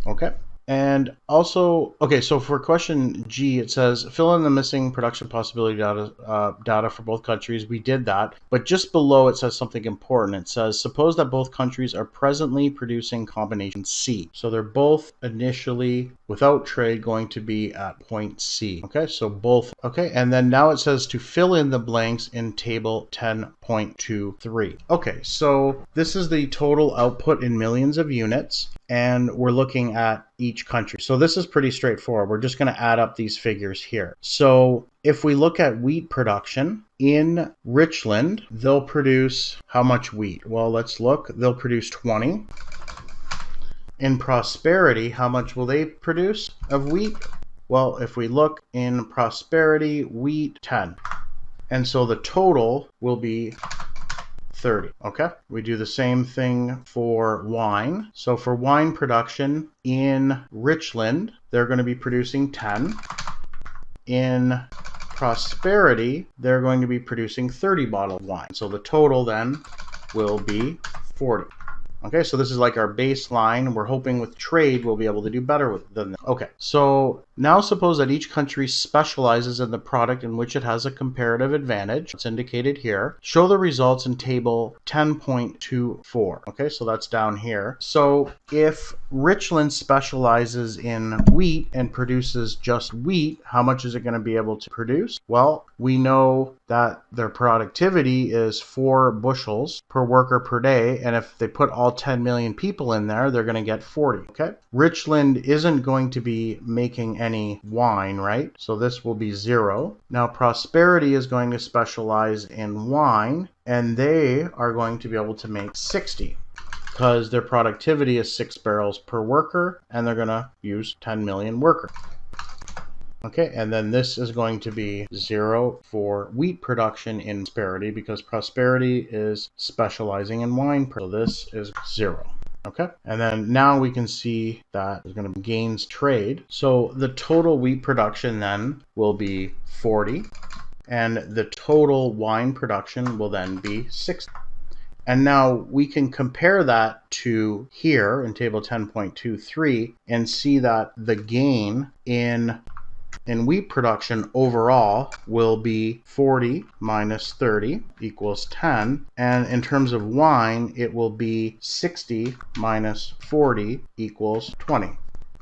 Okay. And also, okay, so for question G, it says fill in the missing production possibility data for both countries. We did that, but just below it says something important. It says suppose that both countries are presently producing combination C. So they're both initially without trade going to be at point C. Okay, so both. Okay, and then now it says to fill in the blanks in table 10.23. Okay, so this is the total output in millions of units, and we're looking at each country. So this is pretty straightforward. We're just going to add up these figures here. So if we look at wheat production in Richland, they'll produce how much wheat? Well, let's look. They'll produce 20. In Prosperity, how much will they produce of wheat? Well, if we look in Prosperity, wheat 10. And so the total will be 30. Okay, we do the same thing for wine. So for wine production in Richland, they're going to be producing 10. In Prosperity, they're going to be producing 30 bottles of wine. So the total then will be 40. Okay, so this is like our baseline. We're hoping with trade we'll be able to do better than this. Okay, so now suppose that each country specializes in the product in which it has a comparative advantage. It's indicated here. Show the results in table 10.24. Okay, so that's down here. So if Richland specializes in wheat and produces just wheat, how much is it going to be able to produce? Well, we know that their productivity is 4 bushels per worker per day, and if they put all 10 million people in there, they're going to get 40. Okay, Richland isn't going to be making any wine, right? So this will be 0. Now Prosperity is going to specialize in wine, and they are going to be able to make 60 because their productivity is 6 barrels per worker, and they're going to use 10 million workers. Okay, and then this is going to be 0 for wheat production in Prosperity because Prosperity is specializing in wine. So this is 0. Okay, and then now we can see that there's going to be gains trade. So the total wheat production then will be 40, and the total wine production will then be 60. And now we can compare that to here in table 10.23 and see that the gain in wheat production overall will be 40 minus 30 equals 10. And in terms of wine, it will be 60 minus 40 equals 20.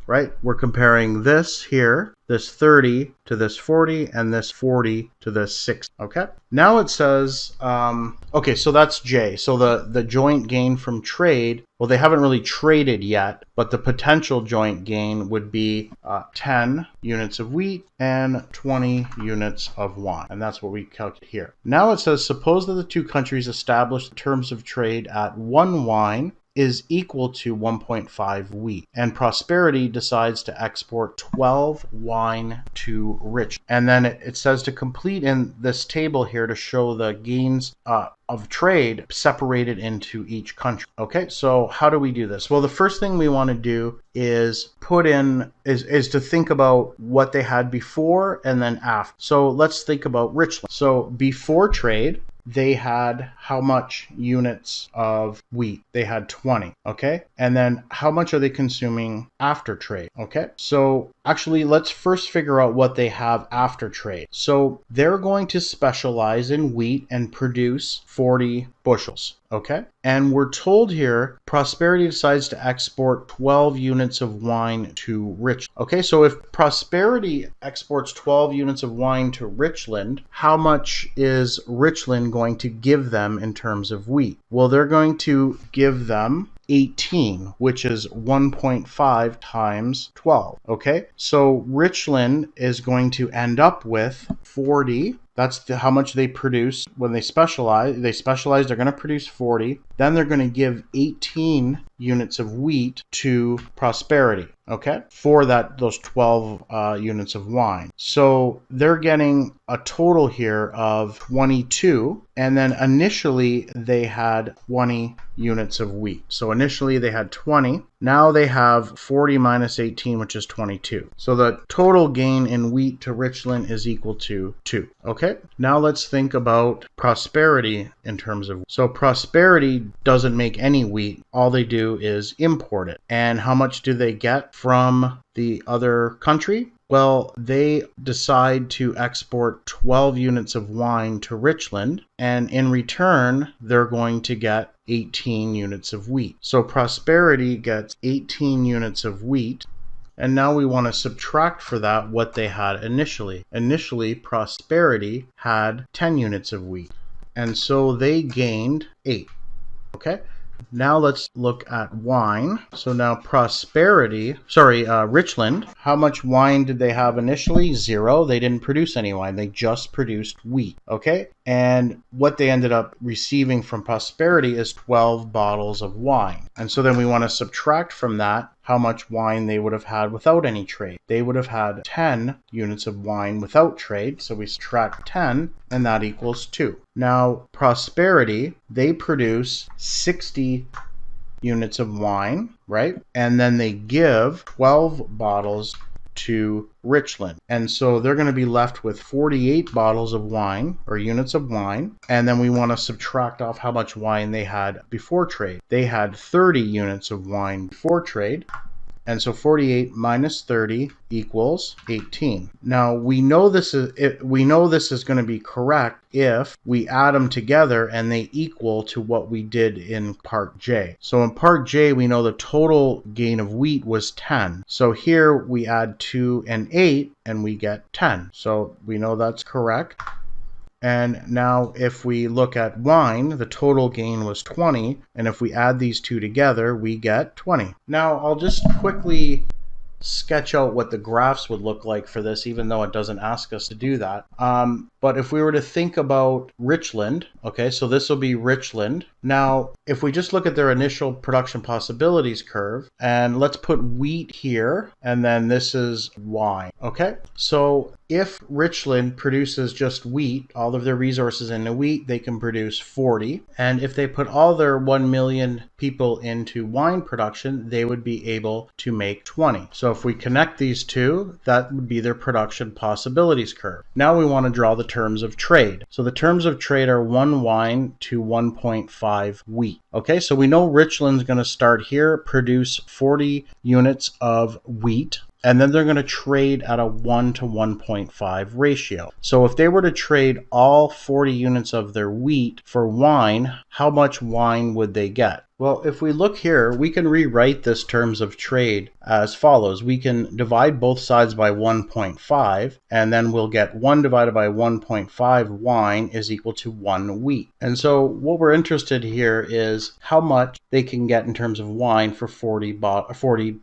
Right? We're comparing this here, this 30 to this 40, and this 40 to this 60. Okay? Now it says, okay, so that's J. So the joint gain from trade, well, they haven't really traded yet, but the potential joint gain would be 10 units of wheat and 20 units of wine. And that's what we calculate here. Now it says, suppose that the two countries establish the terms of trade at 1 wine is equal to 1.5 wheat, and Prosperity decides to export 12 wine to Rich. And then it says to complete in this table here to show the gains of trade separated into each country. Okay, so how do we do this? Well, the first thing we want to do is put in is to think about what they had before and then after. So let's think about Richland. So before trade, they had how much units of wheat? They had 20, okay? And then how much are they consuming after trade, okay? So actually, let's first figure out what they have after trade. So they're going to specialize in wheat and produce 40 bushels, okay? And we're told here, Prosperity decides to export 12 units of wine to Richland. Okay, so if Prosperity exports 12 units of wine to Richland, how much is Richland going to give them in terms of wheat? Well, they're going to give them 18, which is 1.5 times 12, okay? So Richland is going to end up with 40. That's how much they produce when they specialize. They're going to produce 40. Then they're going to give 18 units of wheat to Prosperity, okay, for those 12 units of wine. So they're getting a total here of 22, and then initially they had 20 units of wheat. So initially they had 20. Now they have 40 minus 18, which is 22. So the total gain in wheat to Richland is equal to 2. Okay, now let's think about Prosperity in terms of, so Prosperity doesn't make any wheat. All they do do is import it. And how much do they get from the other country? Well, they decide to export 12 units of wine to Richland, and in return, they're going to get 18 units of wheat. So Prosperity gets 18 units of wheat, and now we want to subtract for that what they had initially. Initially, Prosperity had 10 units of wheat, and so they gained 8. Okay? Now let's look at wine. So now Richland, how much wine did they have initially? 0. They didn't produce any wine. They just produced wheat. Okay? And what they ended up receiving from Prosperity is 12 bottles of wine. And so then we want to subtract from that how much wine they would have had without any trade. They would have had 10 units of wine without trade. So we subtract 10, and that equals 2. Now, Prosperity, they produce 60 units of wine, right? And then they give 12 bottles to Richland. And so they're going to be left with 48 bottles of wine, or units of wine. And then we want to subtract off how much wine they had before trade. They had 30 units of wine before trade. And so 48 minus 30 equals 18. Now we know this is going to be correct if we add them together and they equal to what we did in part J. So in part J, we know the total gain of wheat was 10. So here we add 2 and 8 and we get 10. So we know that's correct. And now if we look at wine, the total gain was 20, and if we add these two together, we get 20. Now I'll just quickly sketch out what the graphs would look like for this, even though it doesn't ask us to do that. But if we were to think about Richland, okay, so this will be Richland. Now, if we just look at their initial production possibilities curve, and let's put wheat here, and then this is wine, okay? So if Richland produces just wheat, all of their resources into wheat, they can produce 40. And if they put all their 1 million people into wine production, they would be able to make 20. So if we connect these two, that would be their production possibilities curve. Now we want to draw the terms of trade. So the terms of trade are 1 wine to 1.5 wheat. Okay, so we know Richland's going to start here, produce 40 units of wheat, and then they're going to trade at a 1 to 1.5 ratio. So if they were to trade all 40 units of their wheat for wine, how much wine would they get? Well, if we look here, we can rewrite this terms of trade as follows. We can divide both sides by 1.5, and then we'll get 1 divided by 1.5 wine is equal to 1 wheat. And so what we're interested here is how much they can get in terms of wine for 40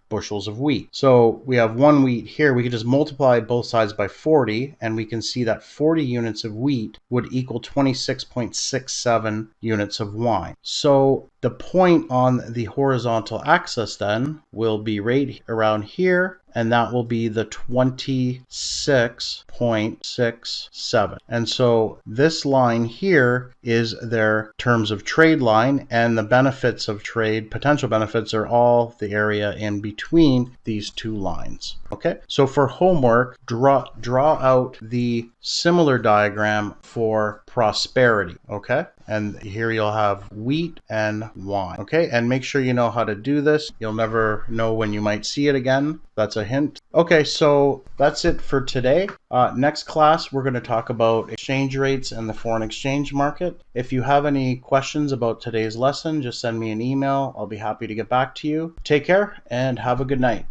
bushels of wheat. So we have 1 wheat here. We can just multiply both sides by 40, and we can see that 40 units of wheat would equal 26.67 units of wine. So the point on the horizontal axis then will be right around here, and that will be the 26.67. And so this line here is their terms of trade line, and the benefits of trade, potential benefits, are all the area in between these two lines. Okay, so for homework, draw out the similar diagram for Prosperity. Okay, and here you'll have wheat and wine. Okay, and make sure you know how to do this. You'll never know when you might see it again. That's a hint. Okay, so that's it for today. Next class, we're going to talk about exchange rates and the foreign exchange market. If you have any questions about today's lesson, just send me an email. I'll be happy to get back to you. Take care and have a good night.